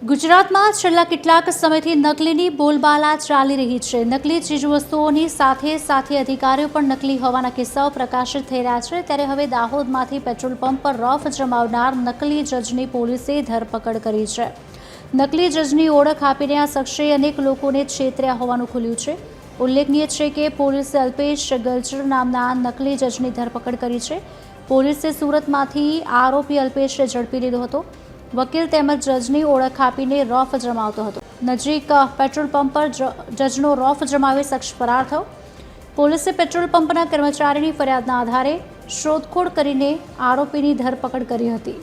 ગુજરાતમાં છેલ્લા કેટલાક સમયથી નકલીની બોલબાલા ચાલી રહી છે। નકલી ચીજવસ્તુઓની સાથે સાથે અધિકારીઓ પણ નકલી હોવાના કિસ્સાઓ પ્રકાશિત થઈ રહ્યા છે। ત્યારે હવે દાહોદમાંથી પેટ્રોલ પંપ પર રોફ જમાવનાર નકલી જજની પોલીસે ધરપકડ કરી છે। નકલી જજની ઓળખ આપીને આ શખ્સે અનેક લોકોને છેતર્યા હોવાનું ખુલ્યું છે। ઉલ્લેખનીય છે કે પોલીસે અલ્પેશ ગલચર નામના નકલી જજની ધરપકડ કરી છે। પોલીસે સુરતમાંથી આરોપી અલ્પેશને ઝડપી લીધો હતો। વકીલ તેમજ જજની ઓળખ આપીને રોફ જમાવતો હતો। નજીક પેટ્રોલ પંપ પર જજનો રોફ જમાવી શખ્સ ફરાર થયો। પોલીસે પેટ્રોલ પંપના કર્મચારીની ફરિયાદના આધારે શોધખોળ કરીને આરોપીની ધરપકડ કરી હતી।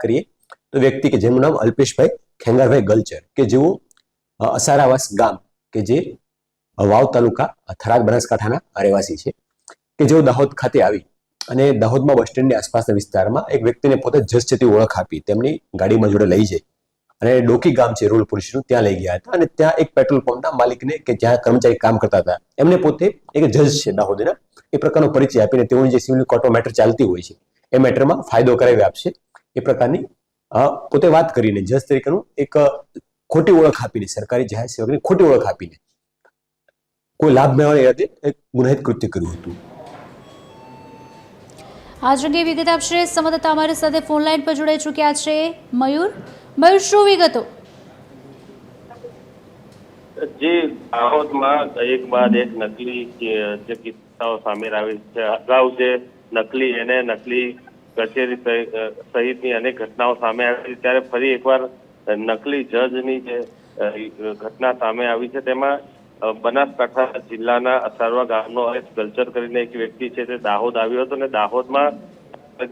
કરીએ તો વ્યક્તિ કે જેનું નામ અલ્પેશભાઈ ખેંગારભાઈ ગલચર કે જેઓ અસારાવાસ ગામ કે જે વાવ તાલુકા થરાદ બનાસકાંઠાના રહેવાસી છે કે જેઓ દાહોદ ખાતે આવી અને દાહોદમાં બસ સ્ટેન્ડની આસપાસના વિસ્તારમાં એક વ્યક્તિને પોતે જજ છે તે ઓળખ આપી તેમની ગાડીમાં જોડે લઈ જઈ અને ડોકી ગામ છે રૂરલ પોલીસનું ત્યાં લઈ ગયા હતા અને ત્યાં એક પેટ્રોલ પંપના માલિકને કે જ્યાં કર્મચારી કામ કરતા હતા એમને પોતે એક જજ છે દાહોદના એ પ્રકારનો પરિચય આપીને તેઓની જે સિવિલ કોર્ટમાં મેટર ચાલતી હોય છે એ મેટરમાં ફાયદો કરાવી આપશે એ પ્રકારની પોતે વાત કરીને જજ તરીકેનું એક ખોટી ઓળખ આપીને સરકારી જાહેર સેવકની ખોટી ઓળખ આપીને કોઈ લાભ મેળવવા ઈરાદે એક ગુનાહિત કૃત્ય કર્યું હતું। આજ અંગે વિગત આપશે સંવાદદાતા અમારી સાથે ફોન લાઈન પર જોડાઈ ચૂક્યા છે મયુર। મયુર, શું વિગતો? જે દાહોદમાં એક બાદ એક નકલી જે કિસ્સાઓ સામે આવે છે। અગાઉ જે નકલી કચેરી સહિતની અનેક ઘટનાઓ સામે આવી છે ત્યારે ફરી એકવાર નકલી જજની જે ઘટના સામે આવી છે તેમાં બનાસકાંઠા જિલ્લાના અસારવા ગામનો ગલચર કરીને એક વ્યક્તિ છે તે દાહોદ આવ્યો હતો અને દાહોદમાં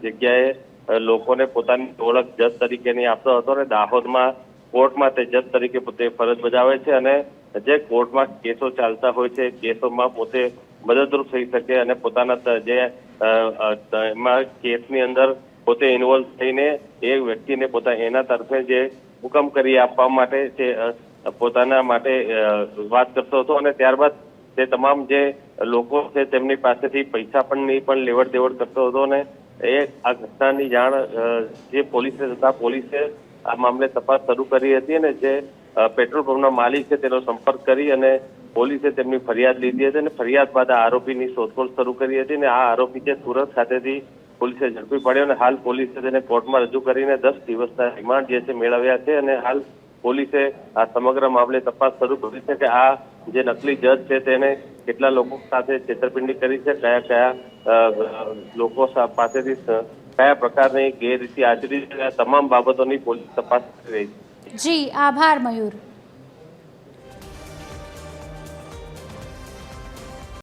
જગ્યાએ લોકોને પોતાની ઓળખ જજ તરીકેની આપતો હતો અને દાહોદમાં કોર્ટમાં તે જજ તરીકે પોતે ફરજ બજાવે છે અને જે કોર્ટમાં કેસો ચાલતા હોય છે કેસોમાં પોતે મદદરૂપ થઈ શકે અને પોતાના જે એમાં કેસની અંદર પોતે ઇન્વોલ્વ થઈને એ વ્યક્તિને એના તરફે જે હુકમ કરી આપવા માટે તે પોતાના માટે વાત કરતો હતો અને ત્યારબાદ તે તમામ જે લોકો છે તેમની પાસેથી પૈસા પણ લેવડ દેવડ કરતો હતો અને આ ઘટનાની જાણ જે પોલીસે થતા પોલીસે આ મામલે તપાસ શરૂ કરી હતી અને જે પેટ્રોલ પંપના માલિક છે તેનો સંપર્ક કરી અને પોલીસે તેમની ફરિયાદ લીધી હતી અને ફરિયાદ બાદ આ આરોપીની શોધખોળ શરૂ કરી હતી અને આ આરોપી છે સુરત ખાતેથી પોલીસે ઝડપી પડ્યો અને હાલ પોલીસે તેને કોર્ટમાં રજૂ કરીને 10 દિવસના રિમાન્ડ જે છે મેળવ્યા છે અને હાલ પોલીસે આ સમગ્ર મામલે તપાસ શરૂ કરી છે કે આ જે નકલી જજ છે તેને કેટલા લોકો સાથે છેતરપિંડી કરી છે, કયા લોકો પાસેથી કયા પ્રકારની ગેરરીતિ આચરી છે, તમામ બાબતોની પોલીસ તપાસ કરી રહી છે। જી, આભાર મયુર।